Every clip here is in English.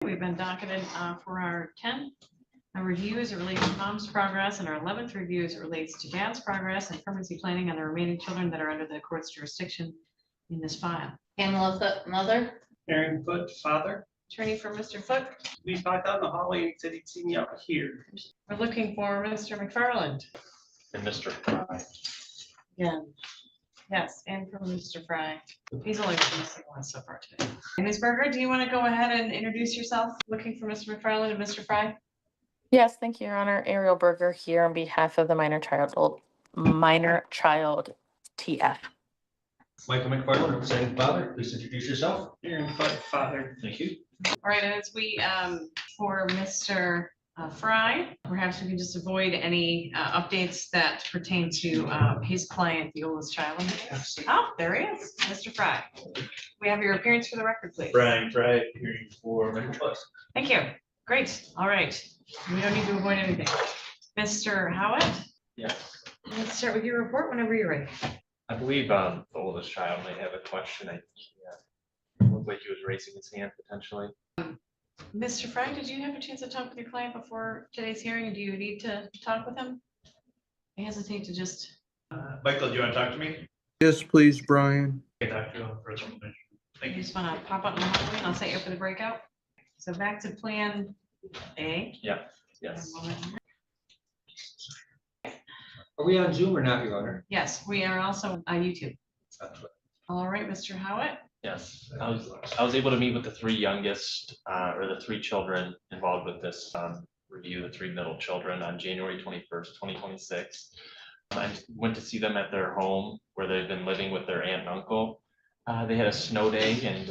We've been docketed for our 10th review as it relates to mom's progress, and our 11th review as it relates to dad's progress and permanency planning on the remaining children that are under the court's jurisdiction in this file. Pamela Foot, mother. Aaron Foot, father. Attorney for Mr. Foot. We back down the hallway and said he'd see me out here. We're looking for Mr. McFarland. And Mr. Fry. Again. Yes, and from Mr. Fry. He's only been missing one so far today. And Ms. Berger, do you want to go ahead and introduce yourself? Looking for Mr. McFarland and Mr. Fry? Yes, thank you, Your Honor. Ariel Berger here on behalf of the minor child TF. Michael McFarland, representing father. Please introduce yourself. Aaron Foot, father. Thank you. All right, and as we, for Mr. Fry, perhaps we can just avoid any updates that pertain to his client, the oldest child. Oh, there he is, Mr. Fry. We have your appearance for the record, please. Brian Fry, hearing for minor child. Thank you. Great. All right. We don't need to avoid anything. Mr. Howitt, Yes. let's start with your report whenever you're ready. I believe the oldest child might have a question. Looked like he was raising his hand potentially. Mr. Fry, did you have a chance to talk with your client before today's hearing? Do you need to talk with him? I hesitate to just. Michael, do you want to talk to me? Yes, please, Brian. Okay, talk to you on further information. Thank You you. just want to pop up in the hallway and I'll set you up for the breakout. So back to plan A. Yeah, yes. Are we on Zoom or not, Your Honor? Yes, we are also on YouTube. All right, Mr. Howitt. Yes, I was able to meet with the three youngest, or the three children involved with this review, the three middle children, on January 21st, 2026. I went to see them at their home where they've been living with their aunt and uncle. They had a snow day and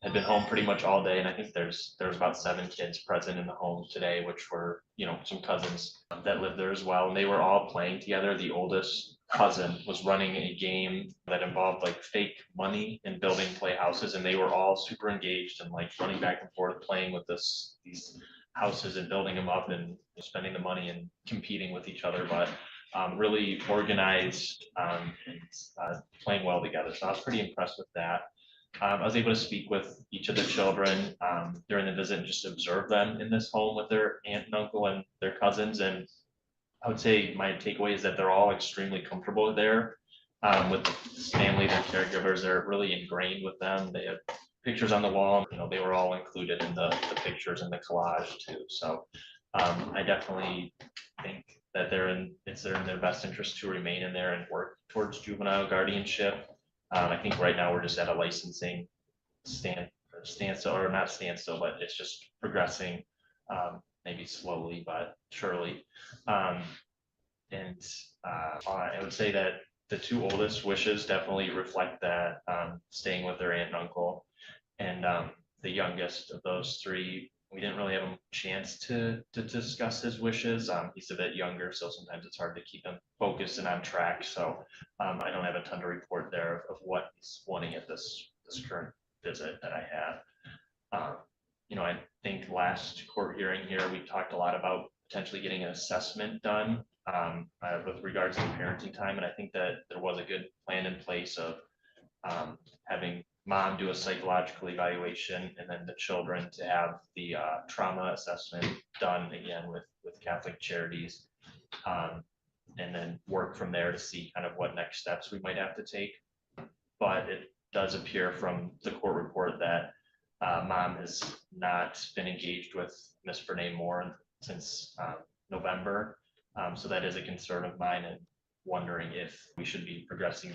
had been home pretty much all day. And I think there was about 7 kids present in the home today, which were, some cousins that lived there as well. And they were all playing together. The oldest cousin was running a game that involved like fake money and building playhouses, and they were all super engaged and like running back and forth playing with these houses and building them up and spending the money and competing with each other, but really organized and playing well together. So I was pretty impressed with that. I was able to speak with each of the children during the visit and just observe them in this home with their aunt and uncle and their cousins. And I would say my takeaway is that they're all extremely comfortable there with the family, their caregivers. They're really ingrained with them. They have pictures on the wall. They were all included in the pictures and the collage too. So I definitely think that it's in their best interest to remain in there and work towards juvenile guardianship. I think right now we're just at a licensing standstill, or not standstill, but it's just progressing, maybe slowly but surely. I would say that the two oldest wishes definitely reflect that, staying with their aunt and uncle, and the youngest of those three, we didn't really have a chance to discuss his wishes. He's a bit younger, so sometimes it's hard to keep him focused and on track. So I don't have a ton to report there of what he's wanting at this current visit that I had. I think last court hearing here, we talked a lot about potentially getting an assessment done with regards to parenting time. And I think that there was a good plan in place of having mom do a psychological evaluation and then the children to have the trauma assessment done again with Catholic Charities, and then work from there to see kind of what next steps we might have to take. But it does appear from the court report that mom has not been engaged with Miss Brene Moore since November. So that is a concern of mine, and wondering if we should be progressing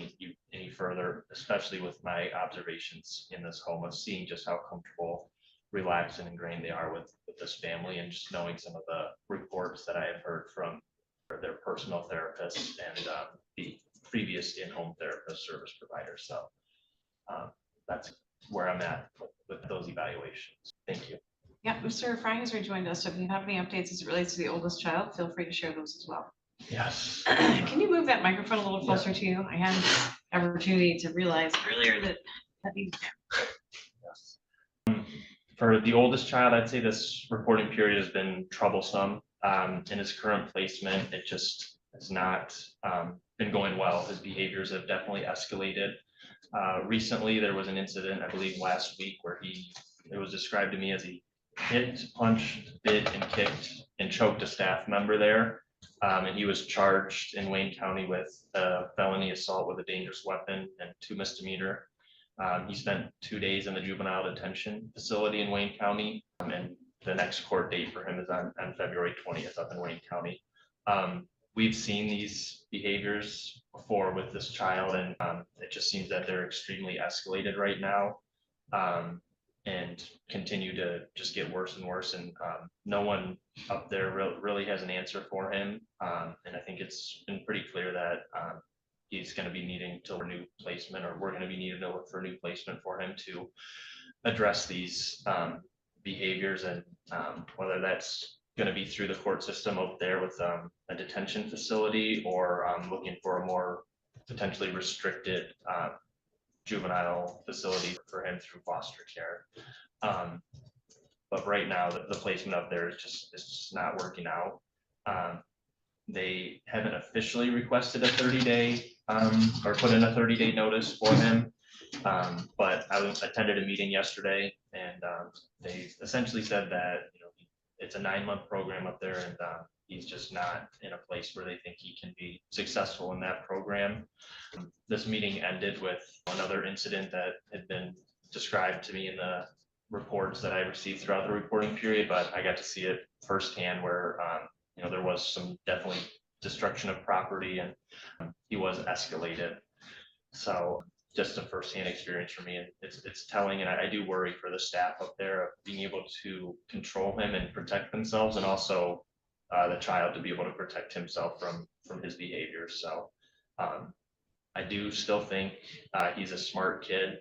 any further, especially with my observations in this home of seeing just how comfortable, relaxed, and ingrained they are with this family, and just knowing some of the reports that I have heard from their personal therapists and the previous in-home therapist service providers. So that's where I'm at with those evaluations. Thank you. Yeah, Mr. Fry has rejoined us. So if you have any updates as it relates to the oldest child, feel free to share those as well. Yes. Can you move that microphone a little closer to you? I had an opportunity to realize earlier that needs. Yes. For the oldest child, I'd say this reporting period has been troublesome. In his current placement, it just has not been going well. His behaviors have definitely escalated. Recently, there was an incident, I believe last week, where it was described to me as he hit, punched, bit, and kicked and choked a staff member there. And he was charged in Wayne County with felony assault with a dangerous weapon and 2 misdemeanor. He spent 2 days in the juvenile detention facility in Wayne County, and the next court date for him is on February 20th up in Wayne County. We've seen these behaviors before with this child, and it just seems that they're extremely escalated right now, and continue to just get worse and worse. And no one up there really has an answer for him. And I think it's been pretty clear that he's going to be needing to new placement, or we're going to be needing to look for a new placement for him to address these behaviors, and whether that's going to be through the court system up there with a detention facility, or looking for a more potentially restricted juvenile facility for him through foster care. But right now the placement up there is just not working out. They haven't officially requested a 30-day or put in a 30-day notice for him. But I attended a meeting yesterday, and they essentially said that, you know, it's a 9-month program up there, and he's just not in a place where they think he can be successful in that program. This meeting ended with another incident that had been described to me in the reports that I received throughout the reporting period, but I got to see it firsthand, where you know, there was some definitely destruction of property, and he was escalated. So just a firsthand experience for me, and it's telling, and I do worry for the staff up there of being able to control him and protect themselves, and also the child to be able to protect himself from his behavior. So I do still think he's a smart kid.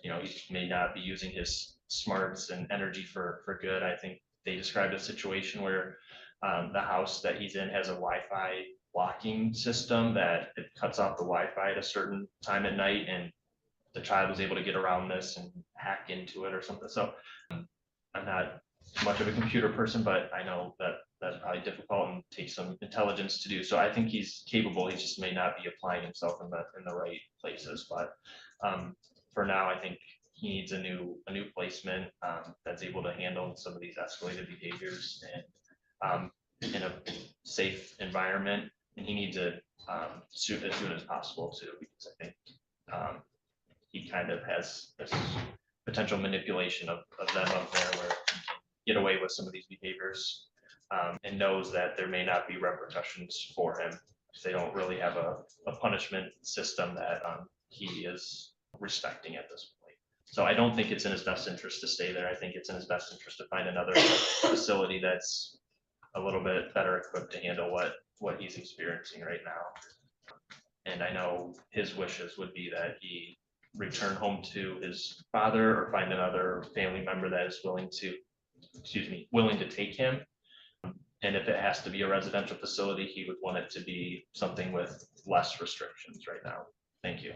You know, he may not be using his smarts and energy for good. I think they described a situation where the house that he's in has a Wi-Fi blocking system that it cuts off the Wi-Fi at a certain time at night, and the child was able to get around this and hack into it or something. So I'm not much of a computer person, but I know that that's probably difficult and takes some intelligence to do. So I think he's capable. He just may not be applying himself in the right places. But for now, I think he needs a new placement that's able to handle some of these escalated behaviors, and in a safe environment. And he needs it as soon as possible too, because I think he kind of has this potential manipulation of them up there, where he can get away with some of these behaviors, and knows that there may not be repercussions for him, because they don't really have a punishment system that he is respecting at this point. So I don't think it's in his best interest to stay there. I think it's in his best interest to find another facility that's a little bit better equipped to handle what he's experiencing right now. And I know his wishes would be that he return home to his father, or find another family member that is willing to take him. And if it has to be a residential facility, he would want it to be something with less restrictions right now. Thank you.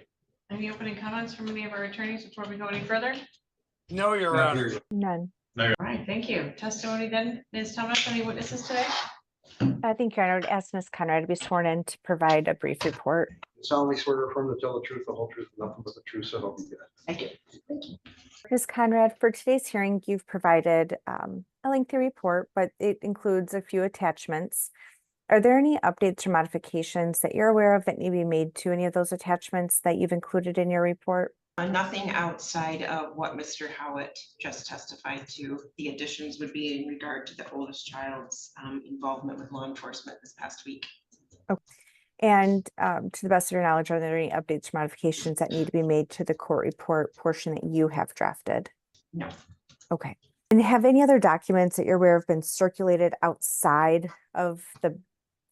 Any opening comments from any of our attorneys before we go any further? No, Your Not Honor. here. None. All right, thank you. Testimony then, Ms. Thomas, any witnesses today? I think Your Honor would ask Ms. Conrad to be sworn in to provide a brief report. Solemnly swear to affirm to tell the truth, the whole truth, and nothing but the truth, so help me God. Thank you. Ms. Conrad, for today's hearing, you've provided a lengthy report, but it includes a few attachments. Are there any updates or modifications that you're aware of that need to be made to any of those attachments that you've included in your report? Nothing outside of what Mr. Howitt just testified to. The additions would be in regard to the oldest child's involvement with law enforcement this past week. Okay. And to the best of your knowledge, are there any updates or modifications that need to be made to the court report portion that you have drafted? No. Okay. And have any other documents that you're aware of been circulated outside of the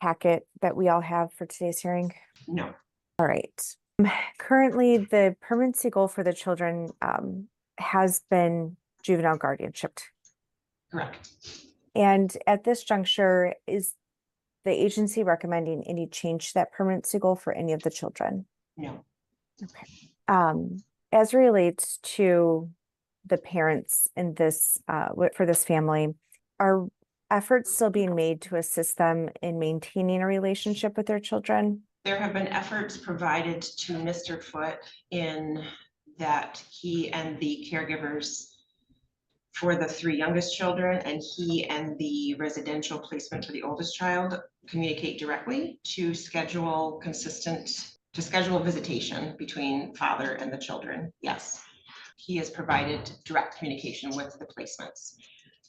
packet that we all have for today's hearing? No. All right. Currently, the permanency goal for the children has been juvenile guardianship. Correct. And at this juncture, is the agency recommending any change to that permanency goal for any of the children? No. Okay. As relates to the parents in this, for this family, are efforts still being made to assist them in maintaining a relationship with their children? There have been efforts provided to Mr. Foote in that he and the caregivers for the three youngest children, and he and the residential placement for the oldest child communicate directly to schedule visitation between father and the children. Yes, he has provided direct communication with the placements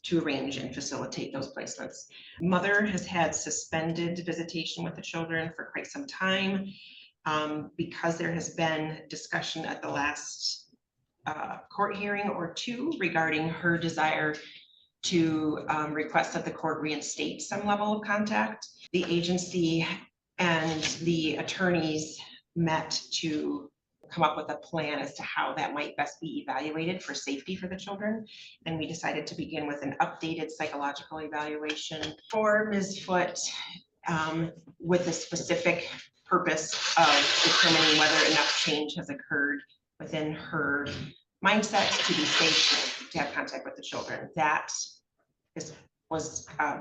to arrange and facilitate those placements. Mother has had suspended visitation with the children for quite some time because there has been discussion at the last court hearing or two regarding her desire to request that the court reinstate some level of contact. The agency and the attorneys met to come up with a plan as to how that might best be evaluated for safety for the children. And we decided to begin with an updated psychological evaluation for Ms. Foote with the specific purpose of determining whether enough change has occurred within her mindset to be safe to have contact with the children. That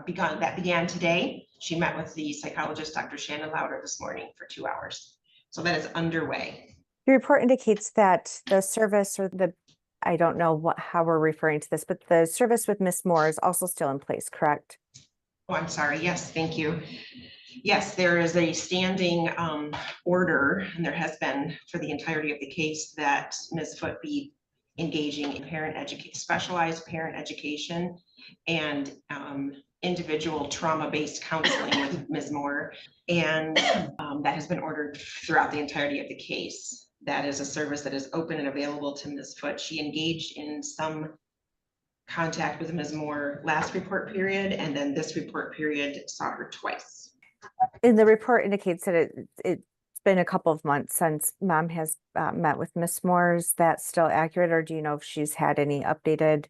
began today. She met with the psychologist, Dr. Shannon Lauder, this morning for 2 hours. So that is underway. Your report indicates that the service or I don't know how we're referring to this, but the service with Ms. Moore is also still in place, correct? Oh, I'm sorry. Yes, thank you. Yes, there is a standing order, and there has been for the entirety of the case, that Ms. Foote be engaging in specialized parent education and individual trauma-based counseling with Ms. Moore. And that has been ordered throughout the entirety of the case. That is a service that is open and available to Ms. Foote. She engaged in some contact with Ms. Moore last report period, and then this report period saw her twice. And the report indicates that it's been a couple of months since mom has met with Ms. Moore. Is that still accurate, or do you know if she's had any updated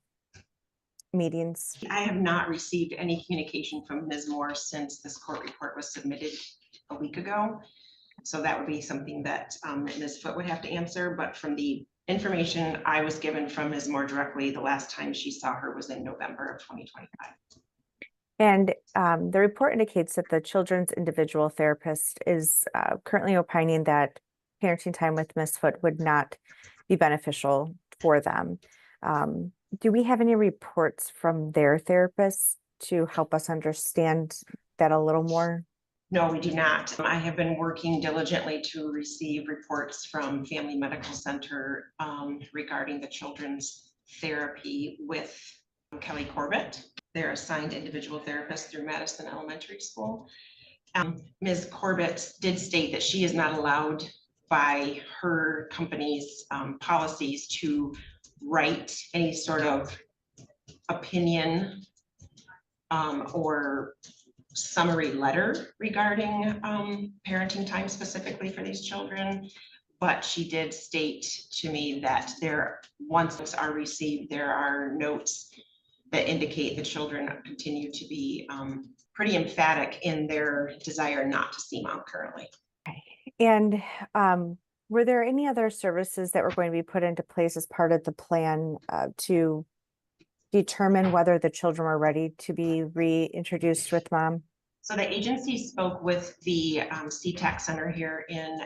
meetings? I have not received any communication from Ms. Moore since this court report was submitted a week ago. So that would be something that Ms. Foote would have to answer, but from the information I was given from Ms. Moore directly, the last time she saw her was in November of 2025. And the report indicates that the children's individual therapist is currently opining that parenting time with Ms. Foote would not be beneficial for them. Do we have any reports from their therapists to help us understand that a little more? No, we do not. I have been working diligently to receive reports from Family Medical Center regarding the children's therapy with Kelly Corbett, their assigned individual therapist through Madison Elementary School. Ms. Corbett did state that she is not allowed by her company's policies to write any sort of opinion or summary letter regarding parenting time specifically for these children. But she did state to me that once those are received, there are notes that indicate the children continue to be pretty emphatic in their desire not to see mom currently. And were there any other services that were going to be put into place as part of the plan to determine whether the children were ready to be reintroduced with mom? So the agency spoke with the CTAC Center here in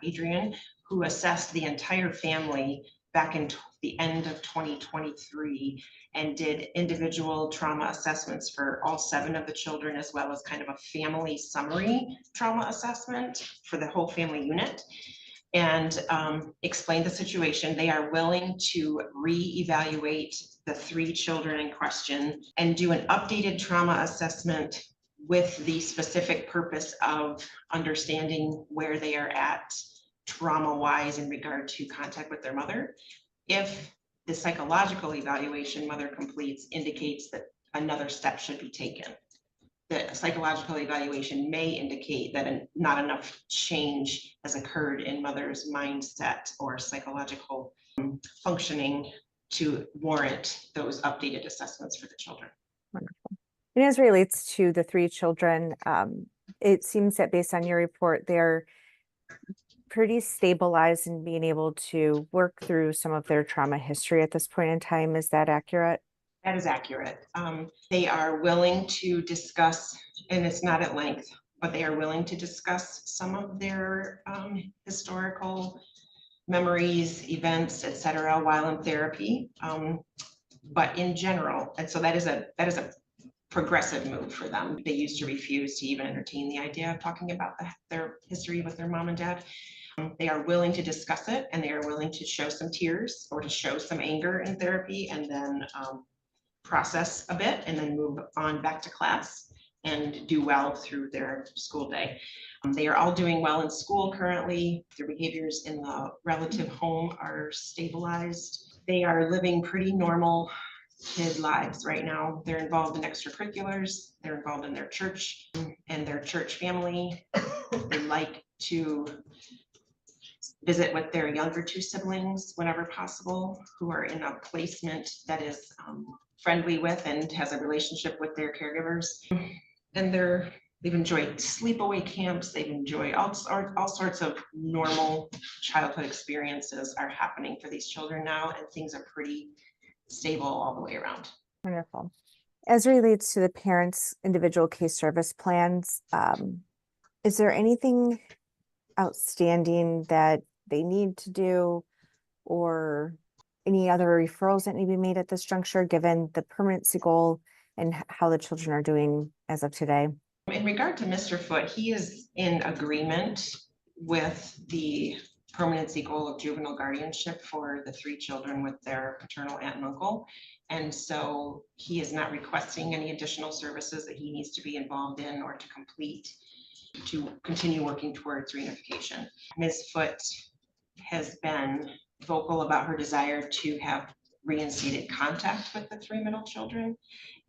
Adrian, who assessed the entire family back in the end of 2023 and did individual trauma assessments for all 7 of the children, as well as kind of a family summary trauma assessment for the whole family unit, and explained the situation. They are willing to reevaluate the 3 children in question and do an updated trauma assessment with the specific purpose of understanding where they are at trauma-wise in regard to contact with their mother. If the psychological evaluation mother completes indicates that another step should be taken, the psychological evaluation may indicate that not enough change has occurred in mother's mindset or psychological functioning to warrant those updated assessments for the children. Wonderful. And as relates to the 3 children, it seems that based on your report, they're pretty stabilized in being able to work through some of their trauma history at this point in time. Is that accurate? That is accurate. They are willing to discuss, and it's not at length, but they are willing to discuss some of their historical memories, events, etc., while in therapy. But in general, and so that is a progressive move for them. They used to refuse to even entertain the idea of talking about their history with their mom and dad. They are willing to discuss it, and they are willing to show some tears or to show some anger in therapy, and then process a bit and then move on back to class and do well through their school day. They are all doing well in school currently. Their behaviors in the relative home are stabilized. They are living pretty normal kid lives right now. They're involved in extracurriculars. They're involved in their church and their church family. They like to visit with their younger two siblings whenever possible, who are in a placement that is friendly with and has a relationship with their caregivers. And they've enjoyed sleepaway camps. They've enjoyed all sorts of normal childhood experiences are happening for these children now, and things are pretty stable all the way around. Wonderful. As it relates to the parents' individual case service plans, is there anything outstanding that they need to do, or any other referrals that need to be made at this juncture, given the permanency goal and how the children are doing as of today? In regard to Mr. Foote, he is in agreement with the permanency goal of juvenile guardianship for the three children with their paternal aunt and uncle. And so he is not requesting any additional services that he needs to be involved in or to complete to continue working towards reunification. Ms. Foote has been vocal about her desire to have reinstated contact with the three middle children.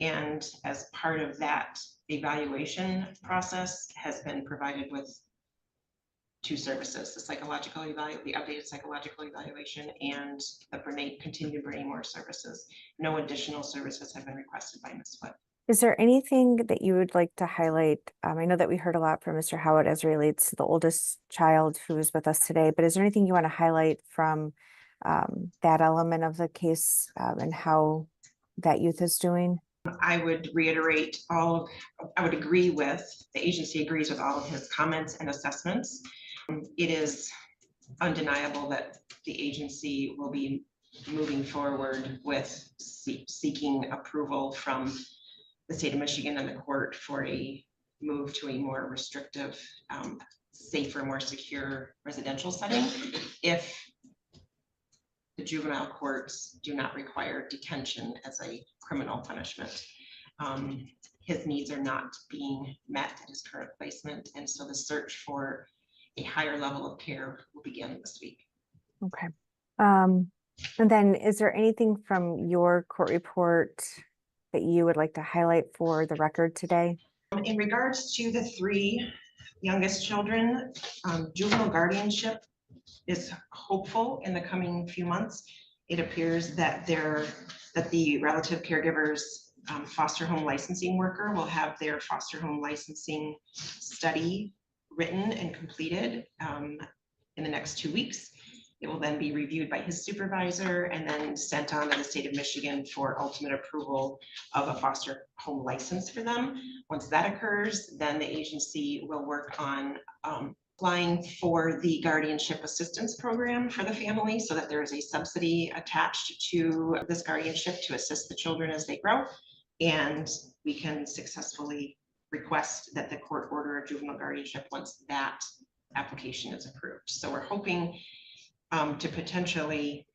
And as part of that evaluation process has been provided with two services, the updated psychological evaluation and the continued Brainmore services. No additional services have been requested by Ms. Foote. Is there anything that you would like to highlight? I know that we heard a lot from Mr. Howard as relates to the oldest child who is with us today, but is there anything you want to highlight from that element of the case and how that youth is doing? I would reiterate I would agree with, the agency agrees with all of his comments and assessments. It is undeniable that the agency will be moving forward with seeking approval from the state of Michigan and the court for a move to a more restrictive, safer, more secure residential setting if the juvenile courts do not require detention as a criminal punishment. His needs are not being met at his current placement, and so the search for a higher level of care will begin this week. Okay. And then is there anything from your court report that you would like to highlight for the record today? In regards to the three youngest children, juvenile guardianship is hopeful in the coming few months. It appears that the relative caregivers foster home licensing worker will have their foster home licensing study written and completed in the next 2 weeks. It will then be reviewed by his supervisor and then sent on to the state of Michigan for ultimate approval of a foster home license for them. Once that occurs, then the agency will work on applying for the guardianship assistance program for the family so that there is a subsidy attached to this guardianship to assist the children as they grow. And we can successfully request that the court order a juvenile guardianship once that application is approved. So we're hoping to potentially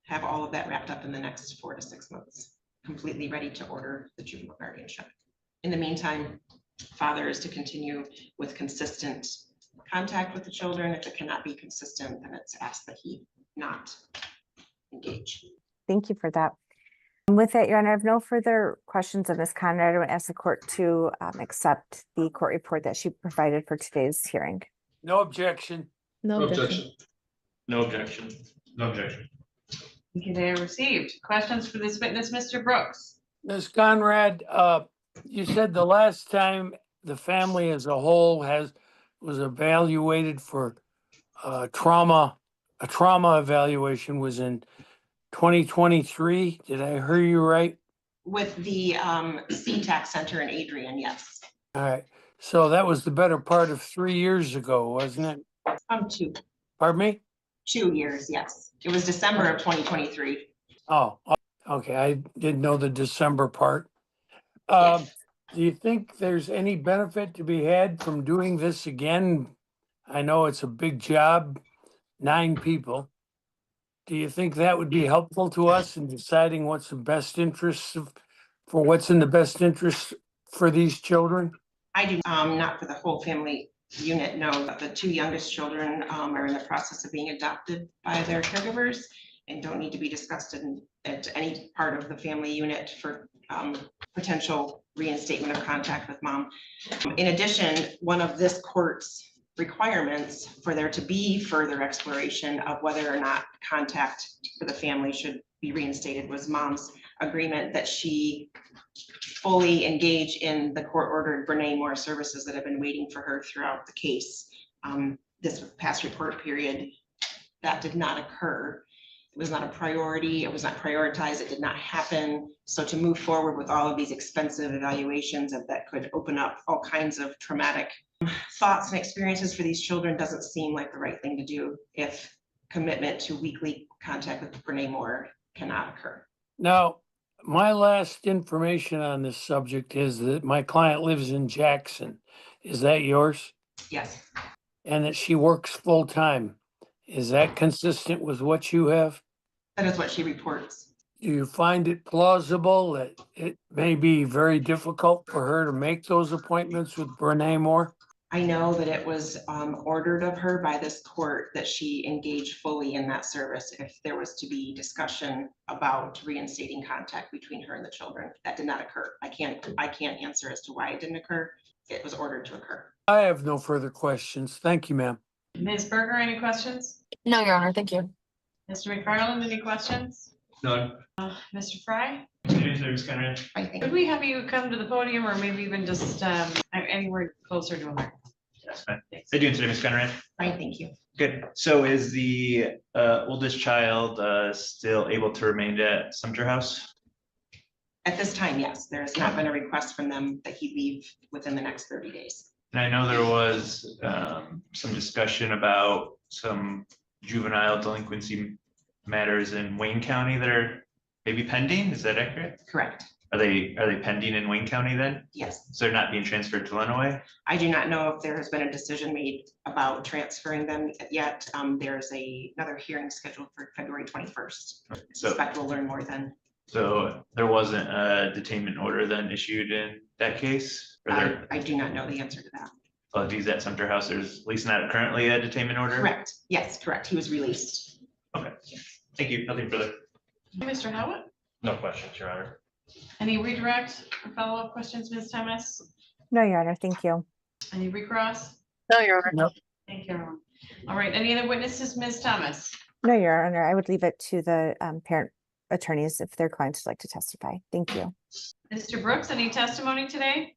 have all of that wrapped up in the next 4 to 6 months, completely ready to order the juvenile guardianship. In the meantime, father is to continue with consistent contact with the children. If it cannot be consistent, then it's asked that he not engage. Thank you for that. With that, Your Honor, I have no further questions of Ms. Conrad. I would ask the court to accept the court report that she provided for today's hearing. No objection. No objection. Objection. No objection. No objection. Thank you, they are received. Questions for this witness, Mr. Brooks? Ms. Conrad, you said the last time the family as a whole was evaluated for trauma, a trauma evaluation was in 2023. Did I hear you right? With the CTAC Center in Adrian, yes. All right. So that was the better part of 3 years ago, wasn't it? 2 Pardon me? 2 years, yes. It was December of 2023. Oh, Okay, I didn't know the December part. Yes. Do you think there's any benefit to be had from doing this again? I know it's a big job, 9 people. Do you think that would be helpful to us in deciding what's the best interest for what's in the best interest for these children? I do, not for the whole family unit, no. The 2 youngest children are in the process of being adopted by their caregivers and don't need to be discussed at any part of the family unit for potential reinstatement of contact with mom. In addition, one of this court's requirements for there to be further exploration of whether or not contact for the family should be reinstated was mom's agreement that she fully engage in the court-ordered Brene Moore services that have been waiting for her throughout the case. This past report period, that did not occur. It was not a priority. It was not prioritized. It did not happen. So to move forward with all of these expensive evaluations that could open up all kinds of traumatic thoughts and experiences for these children doesn't seem like the right thing to do if commitment to weekly contact with Brene Moore cannot occur. Now, my last information on this subject is that my client lives in Jackson. Is that yours? Yes, And that she works full-time. Is that consistent with what you have? that is what she reports. Do you find it plausible that it may be very difficult for her to make those appointments with Brene Moore? I know that it was ordered of her by this court that she engage fully in that service if there was to be discussion about reinstating contact between her and the children. That did not occur. I can't answer as to why it didn't occur. It was ordered to occur. I have no further questions. Thank you, ma'am. Ms. Berger, any questions? No, Your Honor, thank you. Mr. McFarland, any questions? None. Mr. Fry? Continuing service, Conrad. I think. Could we have you come to the podium or maybe even just anywhere closer to a microphone? That's fine. How you doing today, Ms. Conrad? Fine, thank you. Good. So is the oldest child still able to remain at Sumter House? At this time, yes, there has not been a request from them that he leave within the next 30 days. And I know there was some discussion about some juvenile delinquency matters in Wayne County that are maybe pending. Is that accurate? Correct. Are they pending in Wayne County then? Yes. So they're not being transferred to Lenawee? I do not know if there has been a decision made about transferring them yet. There's another hearing scheduled for February 21st. So, Suspect we'll learn more then. so there wasn't a detainment order then issued in that case? Or there, I do not know the answer to that. if he's at Sumter House, there's at least not currently a detainment order? Correct. Yes, correct. He was released. Okay, thank you. Nothing further. Mr. Howitt? No questions, Your Honor. Any redirect or follow-up questions, Ms. Thomas? No, Your Honor, thank you. Any recross? No, Your Honor. No. Thank you, everyone. All right, any other witnesses, Ms. Thomas? No, Your Honor, I would leave it to the parent attorneys if their clients would like to testify. Thank you. Mr. Brooks, any testimony today?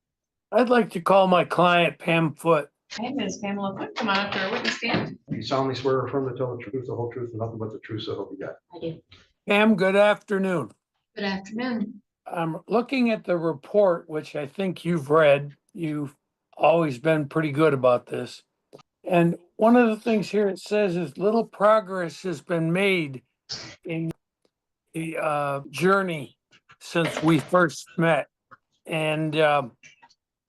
I'd like to call my client Pam Foote. Okay, Ms. Pamela Foote, come on up to our witness stand. You solemnly swear or affirm to tell the truth, the whole truth, and nothing but the truth, so help you God. I do. Pam, good afternoon. Good afternoon. I'm looking at the report, which I think you've read. You've always been pretty good about this. And one of the things here it says is little progress has been made in the journey since we first met. And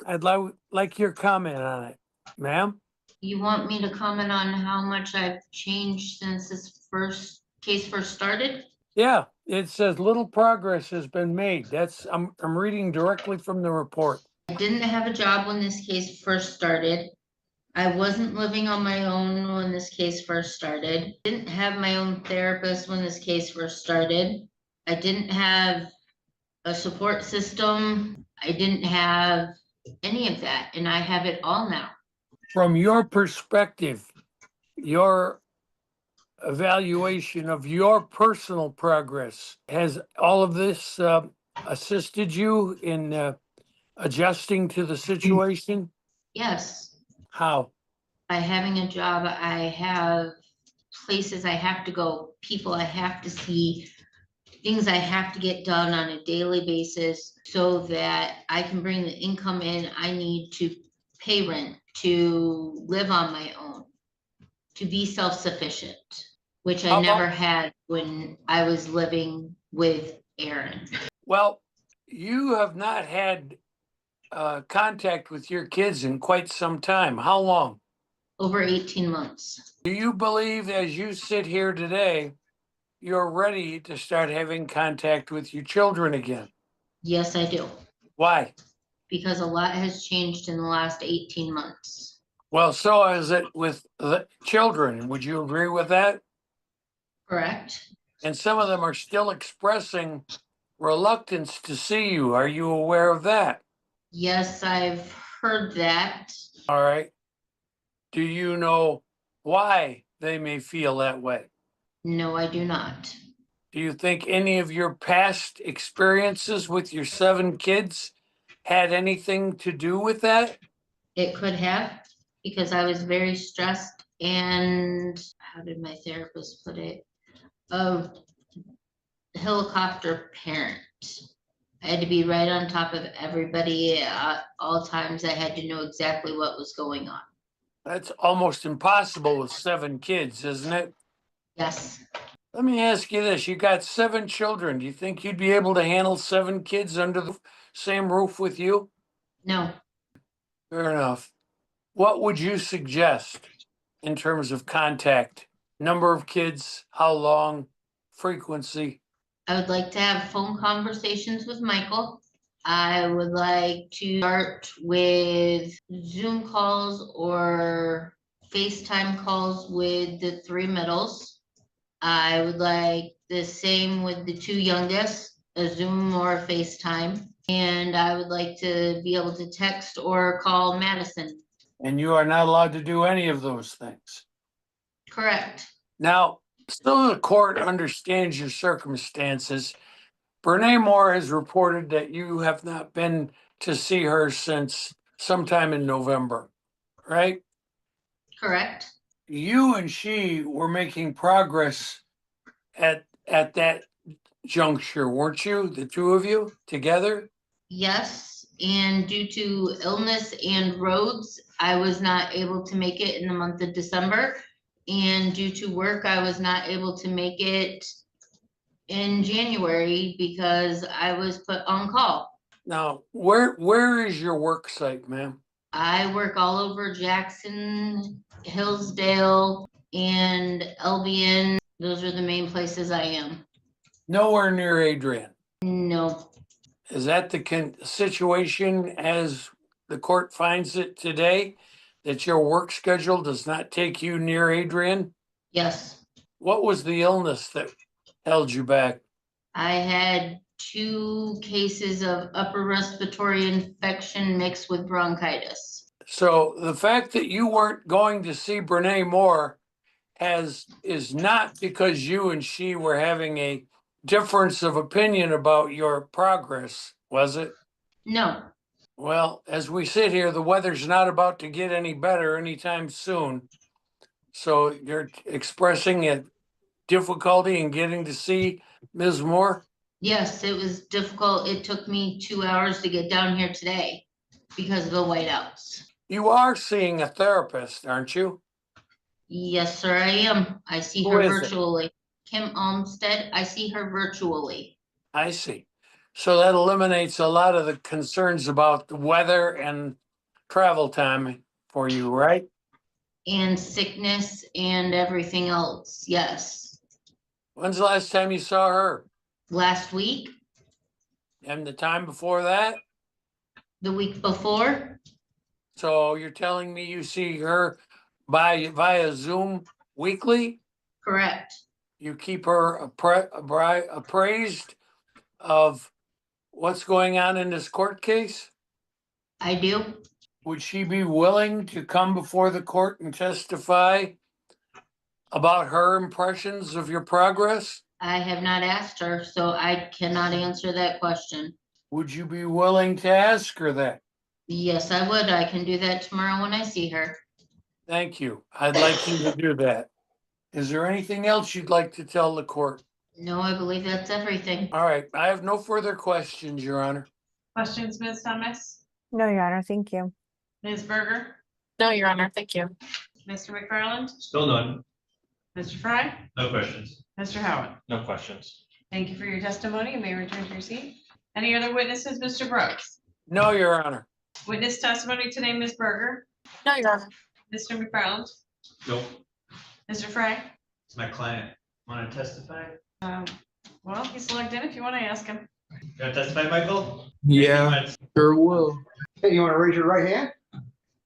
I'd like your comment on it, ma'am. You want me to comment on how much I've changed since this case first started? Yeah, it says little progress has been made. I'm reading directly from the report. I didn't have a job when this case first started. I wasn't living on my own when this case first started. Didn't have my own therapist when this case first started. I didn't have a support system. I didn't have any of that, and I have it all now. From your perspective, your evaluation of your personal progress, has all of this assisted you in adjusting to the situation? Yes, How? by having a job, I have places I have to go, people I have to see, things I have to get done on a daily basis so that I can bring the income in I need to pay rent, to live on my own, to be self-sufficient, which I never had when I was living with Aaron. Well, you have not had contact with your kids in quite some time. How long? Over 18 months. Do you believe as you sit here today, you're ready to start having contact with your children again? Yes, I do. Why? Because a lot has changed in the last 18 months. Well, so is it with the children. Would you agree with that? Correct? And some of them are still expressing reluctance to see you. Are you aware of that? Yes, I've heard that. All right. Do you know why they may feel that way? No, I do not. Do you think any of your past experiences with your 7 kids had anything to do with that? It could have, because I was very stressed and how did my therapist put it? A helicopter parent. I had to be right on top of everybody at all times. I had to know exactly what was going on. That's almost impossible with 7 kids, isn't it? Yes, Let me ask you this. You got 7 children. Do you think you'd be able to handle 7 kids under the same roof with you? no, Fair enough. What would you suggest in terms of contact? Number of kids, how long, frequency? I would like to have phone conversations with Michael. I would like to start with Zoom calls or FaceTime calls with the 3 middles. I would like the same with the 2 youngest, a Zoom or a FaceTime. And I would like to be able to text or call Madison. And you are not allowed to do any of those things. Correct. Now, still the court understands your circumstances. Brene Moore has reported that you have not been to see her since sometime in November, right? Correct. You and she were making progress at that juncture, weren't you? The 2 of you together? Yes, and due to illness and roads, I was not able to make it in the month of December. And due to work, I was not able to make it in January because I was put on call. Now, where is your work site, ma'am? I work all over Jackson, Hillsdale, and Albion. Those are the main places I am. Nowhere near Adrian. No, Is that the situation as the court finds it today? That your work schedule does not take you near Adrian? yes. What was the illness that held you back? I had 2 cases of upper respiratory infection mixed with bronchitis. So the fact that you weren't going to see Brene Moore is not because you and she were having a difference of opinion about your progress, was it? No, Well, as we sit here, the weather's not about to get any better anytime soon. So you're expressing a difficulty in getting to see Ms. Moore? yes, it was difficult. It took me 2 hours to get down here today because of the whiteouts. You are seeing a therapist, aren't you? Yes, sir, I am. I see Who her is it? virtually. Kim Olmsted, I see her virtually. I see. So that eliminates a lot of the concerns about the weather and travel time for you, right? And sickness and everything else, yes. When's the last time you saw her? Last week, And the time before that? the week before, So you're telling me you see her via Zoom weekly? correct. You keep her appraised of what's going on in this court case? I do. Would she be willing to come before the court and testify about her impressions of your progress? I have not asked her, so I cannot answer that question. Would you be willing to ask her that? Yes, I would. I can do that tomorrow when I see her. Thank you. I'd like you to do that. Is there anything else you'd like to tell the court? No, I believe that's everything. All right, I have no further questions, Your Honor. Questions, Ms. Thomas? No, Your Honor, thank you. Ms. Berger? No, Your Honor, thank you. Mr. McFarland? Still none. Mr. Fry? No questions. Mr. Howard? No questions. Thank you for your testimony. You may return to your seat. Any other witnesses, Mr. Brooks? No, Your Honor. Witness testimony today, Ms. Berger, No, Your Honor. Mr. McFarland, Nope, Mr. Fry. it's my client. Want to testify? Well, he's logged in if you want to ask him. You want to testify, Michael? Yeah, sure will. Hey, you want to raise your right hand?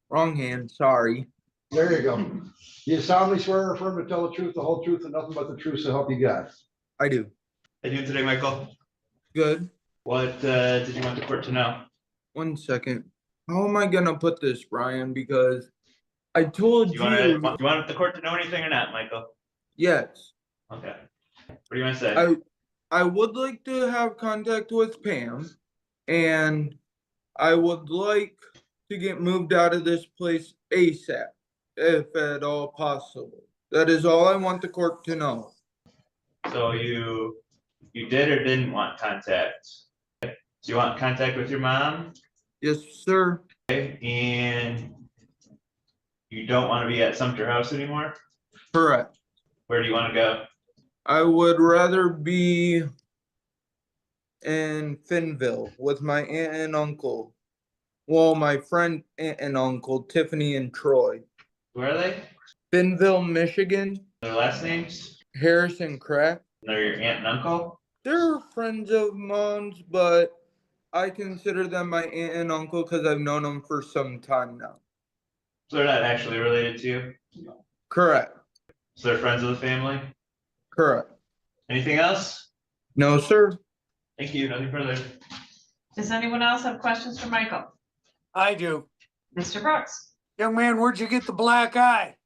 Wrong hand, sorry. There you go. You solemnly swear or affirm to tell the truth, the whole truth, and nothing but the truth, so help you God. I do. How you doing today, Michael? Good. What did you want the court to know? 1 second. How am I gonna put this, Brian? Because I told Do you want the court to know anything or not, Michael? yes. Okay. What do you want to say? I would like to have contact with Pam, and I would like to get moved out of this place ASAP, if at all possible. That is all I want the court to know. So you did or didn't want contact? Do you want contact with your mom? Yes, sir. And you don't want to be at Sumter House anymore? Correct. Where do you want to go? I would rather be in Finnville with my aunt and uncle. Well, my friend aunt and uncle, Tiffany and Troy. Where are they? Finnville, Michigan. Their last names? Harrison Crack. They're your aunt and uncle? They're friends of mine's, but I consider them my aunt and uncle because I've known them for some time now. So they're not actually related to you? Correct. So they're friends of the family? Correct. Anything else? No, sir. Thank you. Nothing further. Does anyone else have questions for Michael? I do. Mr. Brooks? Young man, where'd you get the black eye?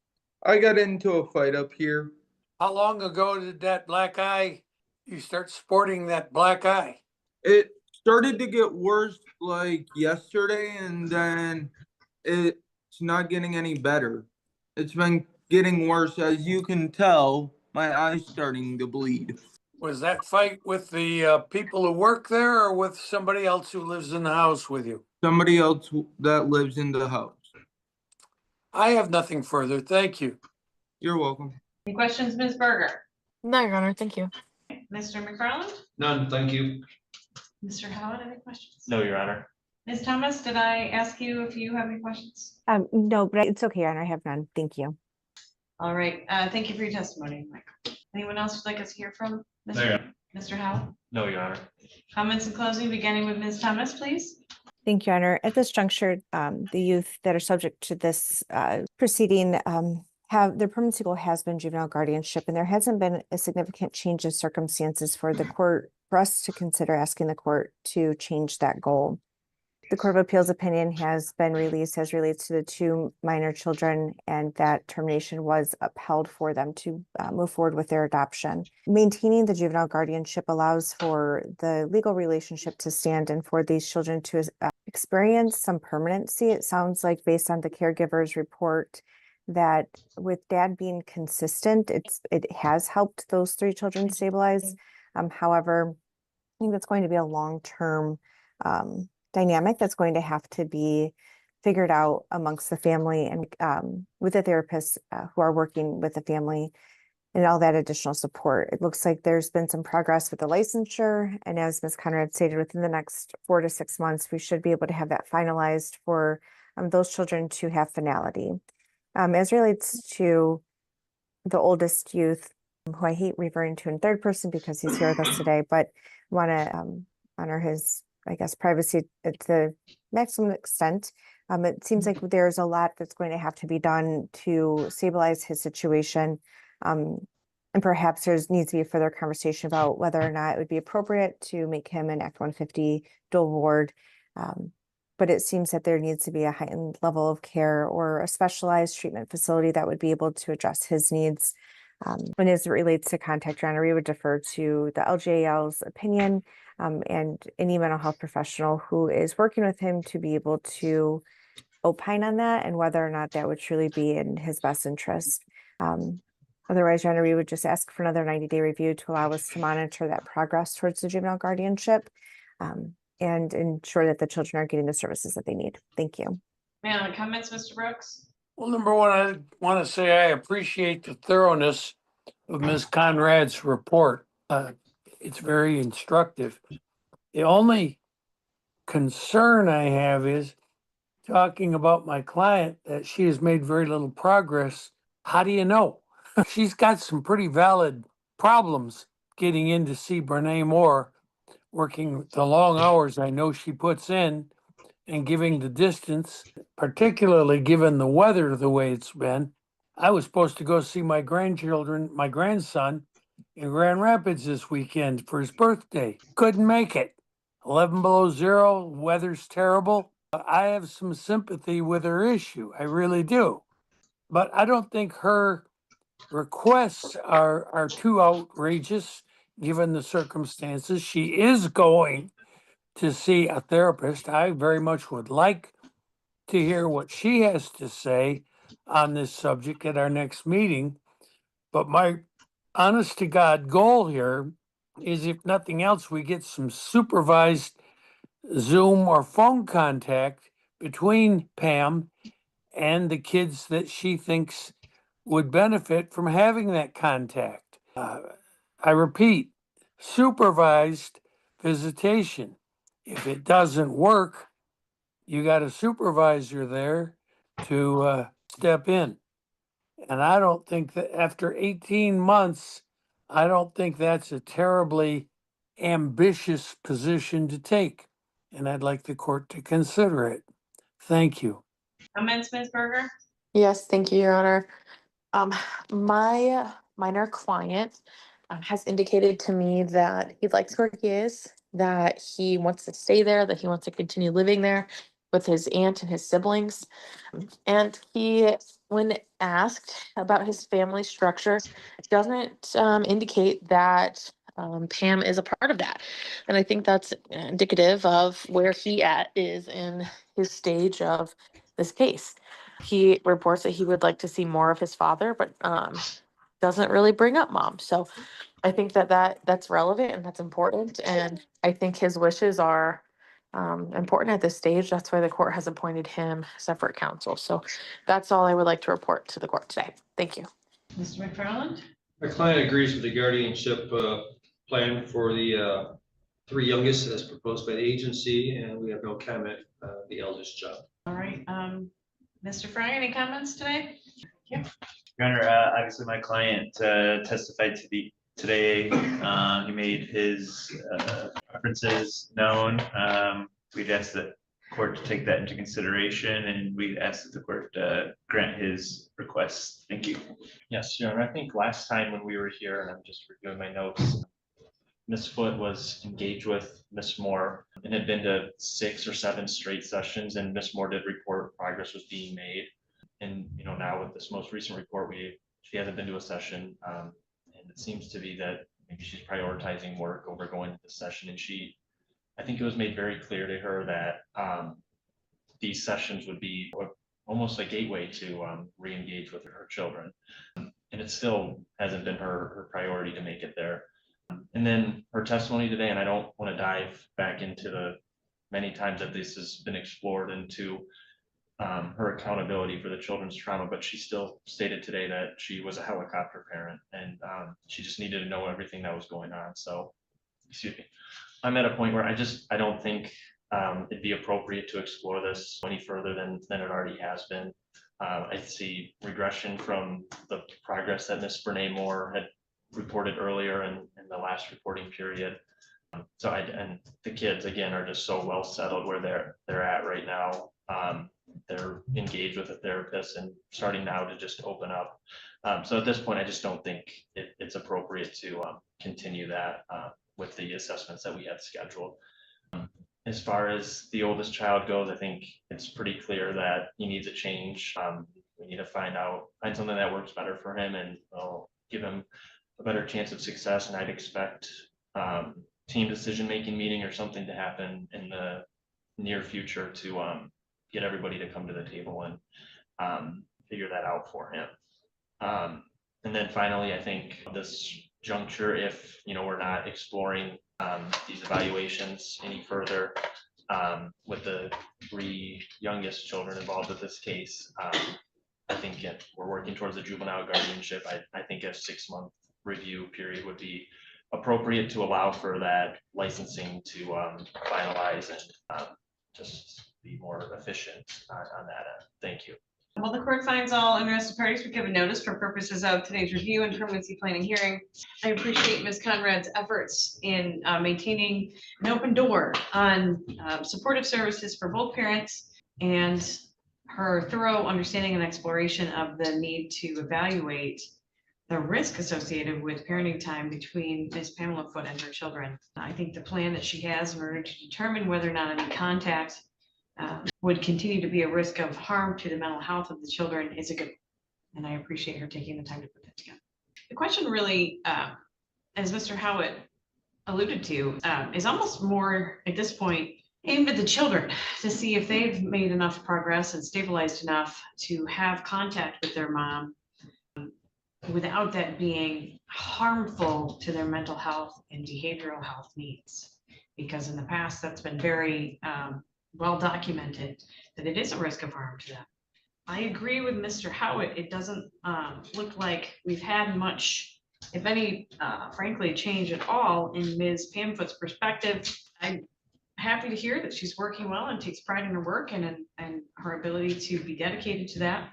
I got into a fight up here. How long ago did that black eye, you start sporting that black eye? It started to get worse like yesterday, and then it's not getting any better. It's been getting worse. As you can tell, my eye's starting to bleed. Was that fight with the people who work there or with somebody else who lives in the house with you? Somebody else that lives in the house. I have nothing further. Thank you. You're welcome. Any questions, Ms. Berger? No, Your Honor. Thank you. Mr. McFarland? None, thank you. Mr. Howard, any questions? No, Your Honor. Ms. Thomas, did I ask you if you have any questions? No, but it's okay, Your Honor. I have none. Thank you. All right, thank you for your testimony, Michael. Anyone else would like us to hear from? No, Your Mr. Howell? No, Your Honor. Comments in closing, beginning with Ms. Thomas, please. Thank you, Your Honor. At this juncture, the youth that are subject to this proceeding have their permanency goal has been juvenile guardianship, and there hasn't been a significant change in circumstances for the court, for us to consider asking the court to change that goal. The Court of Appeals opinion has been released as relates to the two minor children, and that termination was upheld for them to move forward with their adoption. Maintaining the juvenile guardianship allows for the legal relationship to stand and for these children to experience some permanency. It sounds like, based on the caregiver's report, that with dad being consistent, it has helped those three children stabilize. However, I think that's going to be a long-term dynamic that's going to have to be figured out amongst the family and with the therapists who are working with the family and all that additional support. It looks like there's been some progress with the licensure, and as Ms. Conrad stated, within the next 4 to 6 months, we should be able to have that finalized for those children to have finality. As relates to the oldest youth, who I hate referring to in third person because he's here with us today, but want to honor his, I guess, privacy to the maximum extent. It seems like there's a lot that's going to have to be done to stabilize his situation. And perhaps needs to be a further conversation about whether or not it would be appropriate to make him an Act 150 dual ward. But it seems that there needs to be a heightened level of care or a specialized treatment facility that would be able to address his needs. And as it relates to contact, Your Honor, we would defer to the LJL's opinion and any mental health professional who is working with him to be able to opine on that and whether or not that would truly be in his best interest. Otherwise, Your Honor, we would just ask for another 90-day review to allow us to monitor that progress towards the juvenile guardianship and ensure that the children are getting the services that they need. Thank you. Any comments, Mr. Brooks? Well, number one, I want to say I appreciate the thoroughness of Ms. Conrad's report. it's very instructive. The only concern I have is talking about my client that she has made very little progress. How do you know? She's got some pretty valid problems getting in to see Brene Moore, working the long hours I know she puts in and giving the distance, particularly given the weather the way it's been. I was supposed to go see my grandson in Grand Rapids this weekend for his birthday. Couldn't make it. 11 below zero, weather's terrible. I have some sympathy with her issue. I really do. But I don't think her requests are too outrageous given the circumstances. She is going to see a therapist. I very much would like to hear what she has to say on this subject at our next meeting. But my honest to God goal here is, if nothing else, we get some supervised Zoom or phone contact between Pam and the kids that she thinks would benefit from having that contact. I repeat, supervised visitation. If it doesn't work, you got a supervisor there to step in. And I don't think that after 18 months, I don't think that's a terribly ambitious position to take. And I'd like the court to consider it. Thank you. Comments, Ms. Berger? Yes, thank you, Your Honor. My minor client has indicated to me that he likes where he is, that he wants to stay there, that he wants to continue living there with his aunt and his siblings. And he, when asked about his family structure, doesn't indicate that Pam is a part of that. And I think that's indicative of where he is in his stage of this case. He reports that he would like to see more of his father, but doesn't really bring up mom. So I think that's relevant and that's important. And I think his wishes are important at this stage. That's why the court has appointed him separate counsel. So that's all I would like to report to the court today. Thank you. Mr. McFarland? My client agrees with the guardianship plan for the three youngest as proposed by the agency, and we have no comment on the eldest child. All right, Mr. Fry, any comments today? Your Honor, obviously my client testified today. He made his preferences known. We'd ask the court to take that into consideration, and we'd ask that the court grant his request. Thank you. Yes, Your Honor, I think last time when we were here, and I'm just reviewing my notes, Ms. Foote was engaged with Ms. Moore and had been to 6 or 7 straight sessions, and Ms. Moore did report progress was being made. And, now with this most recent report, she hasn't been to a session. And it seems to be that maybe she's prioritizing work over going to the session. And I think it was made very clear to her that these sessions would be almost a gateway to re-engage with her children. And it still hasn't been her priority to make it there. And then her testimony today, and I don't want to dive back into the many times that this has been explored into her accountability for the children's trauma, but she still stated today that she was a helicopter parent and she just needed to know everything that was going on. So, excuse me, I'm at a point where I don't think it'd be appropriate to explore this any further than it already has been. I see regression from the progress that Ms. Brene Moore had reported earlier in the last reporting period. And the kids again are just so well settled where they're at right now. They're engaged with a therapist and starting now to just open up. So at this point, I just don't think it's appropriate to continue that with the assessments that we had scheduled. As far as the oldest child goes, I think it's pretty clear that he needs a change. We need to find something that works better for him and will give him a better chance of success. And I'd expect team decision-making meeting or something to happen in the near future to get everybody to come to the table and figure that out for him. And then finally, I think this juncture, if we're not exploring these evaluations any further with the 3 youngest children involved with this case, I think we're working towards a juvenile guardianship. I think a 6-month review period would be appropriate to allow for that licensing to finalize and just be more efficient on that end. Thank you. Well, the court finds all interested parties were given notice for purposes of today's review and permanency planning hearing. I appreciate Ms. Conrad's efforts in maintaining an open door on supportive services for both parents and her thorough understanding and exploration of the need to evaluate the risk associated with parenting time between Ms. Pamela Foote and her children. I think the plan that she has in order to determine whether or not any contact would continue to be a risk of harm to the mental health of the children is a good one. And I appreciate her taking the time to put that together. The question really, as Mr. Howitt alluded to, is almost more at this point aimed at the children to see if they've made enough progress and stabilized enough to have contact with their mom without that being harmful to their mental health and behavioral health needs. Because in the past, that's been very well documented that it is a risk of harm to them. I agree with Mr. Howitt. It doesn't look like we've had much, if any, frankly, change at all in Ms. Pam Foote's perspective. I'm happy to hear that she's working well and takes pride in her work and her ability to be dedicated to that.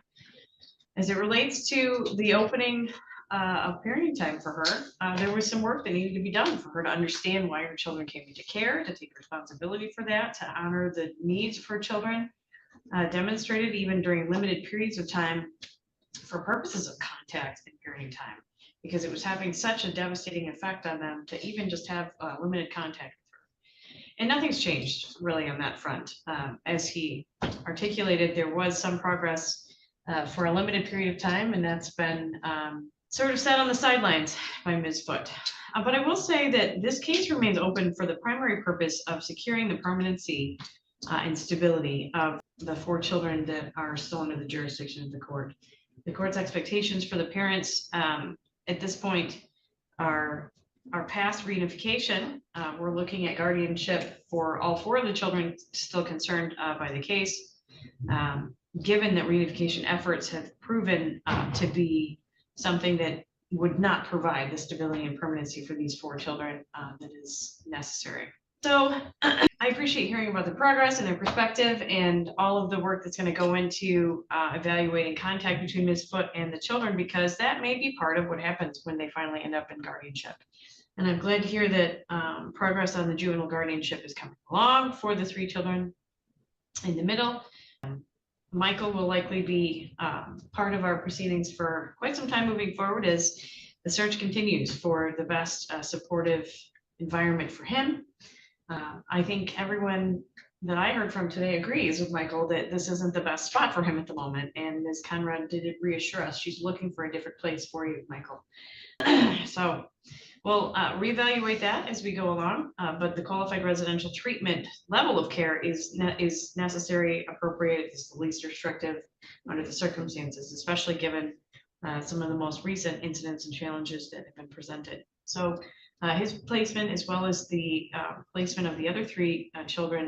As it relates to the opening of parenting time for her, there was some work that needed to be done for her to understand why her children came into care, to take responsibility for that, to honor the needs of her children, demonstrated even during limited periods of time for purposes of contact and parenting time, because it was having such a devastating effect on them to even just have limited contact with her. And nothing's changed really on that front. As he articulated, there was some progress for a limited period of time, and that's been sort of set on the sidelines by Ms. Foote. But I will say that this case remains open for the primary purpose of securing the permanency and stability of the 4 children that are still under the jurisdiction of the court. The court's expectations for the parents at this point are past reunification. We're looking at guardianship for all 4 of the children still concerned by the case. Given that reunification efforts have proven to be something that would not provide the stability and permanency for these 4 children that is necessary. So I appreciate hearing about the progress and their perspective and all of the work that's going to go into evaluating contact between Ms. Foote and the children, because that may be part of what happens when they finally end up in guardianship. And I'm glad to hear that progress on the juvenile guardianship is coming along for the 3 children in the middle. Michael will likely be part of our proceedings for quite some time moving forward as the search continues for the best supportive environment for him. I think everyone that I heard from today agrees with Michael that this isn't the best spot for him at the moment. And Ms. Conrad did reassure us she's looking for a different place for you, Michael. So we'll reevaluate that as we go along, but the qualified residential treatment level of care is necessary, appropriate, is the least restrictive under the circumstances, especially given some of the most recent incidents and challenges that have been presented. So his placement, as well as the placement of the other 3 children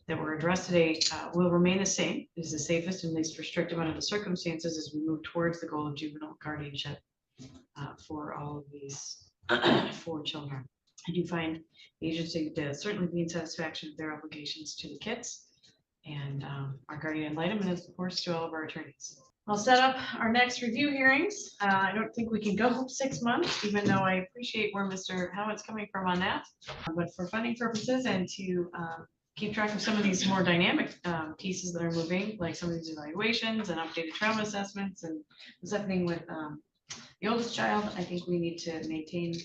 that were addressed today, will remain the same. It is the safest and least restrictive under the circumstances as we move towards the goal of juvenile guardianship for all of these 4 children. I do find the agency to certainly be in satisfaction of their obligations to the kids and our guardian ad litem, and of course to all of our attorneys. I'll set up our next review hearings. I don't think we can go 6 months, even though I appreciate where Mr. Howitt's coming from on that. But for funding purposes and to keep track of some of these more dynamic pieces that are moving, like some of these evaluations and updated trauma assessments and what's happening with the oldest child, I think we need to maintain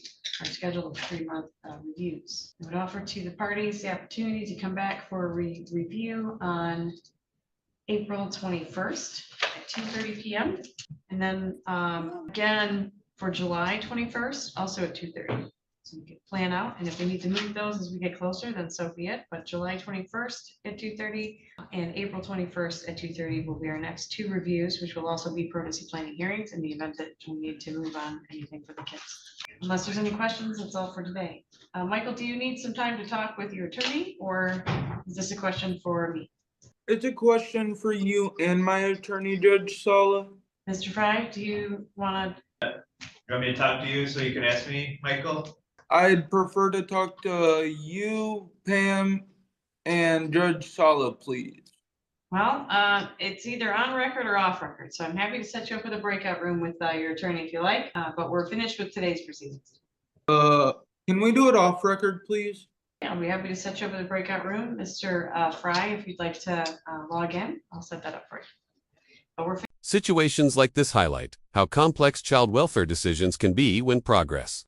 our schedule of 3-month reviews. I would offer to the parties the opportunity to come back for a review on April 21st at 2:30 p.m. And then again for July 21st, also at 2:30. So we can plan out, and if we need to move those as we get closer, then so be it. But July 21st at 2:30 and April 21st at 2:30 will be our next 2 reviews, which will also be permanency planning hearings in the event that we need to move on anything for the kids. Unless there's any questions, that's all for today. Michael, do you need some time to talk with your attorney, or is this a question for me? It's a question for you and my attorney, Judge Sala. Mr. Fry, do you want to? You want me to talk to you so you can ask me, Michael? I'd prefer to talk to you, Pam, and Judge Sala, please. Well, it's either on record or off record, so I'm happy to set you up with a breakout room with your attorney if you like, but we're finished with today's proceedings. Can we do it off record, please? Yeah, I'll be happy to set you up with a breakout room. Mr. Fry, if you'd like to log in, I'll set that up for you. But we're Situations like this highlight how complex child welfare decisions can be when progress,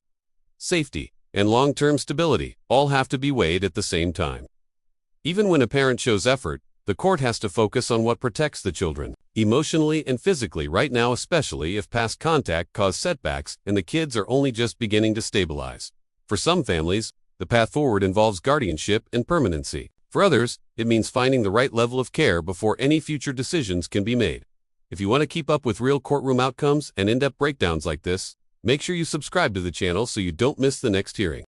safety, and long-term stability all have to be weighed at the same time. Even when a parent shows effort, the court has to focus on what protects the children, emotionally and physically right now, especially if past contact caused setbacks and the kids are only just beginning to stabilize. For some families, the path forward involves guardianship and permanency. For others, it means finding the right level of care before any future decisions can be made. If you want to keep up with real courtroom outcomes and in-depth breakdowns like this, make sure you subscribe to the channel so you don't miss the next hearing.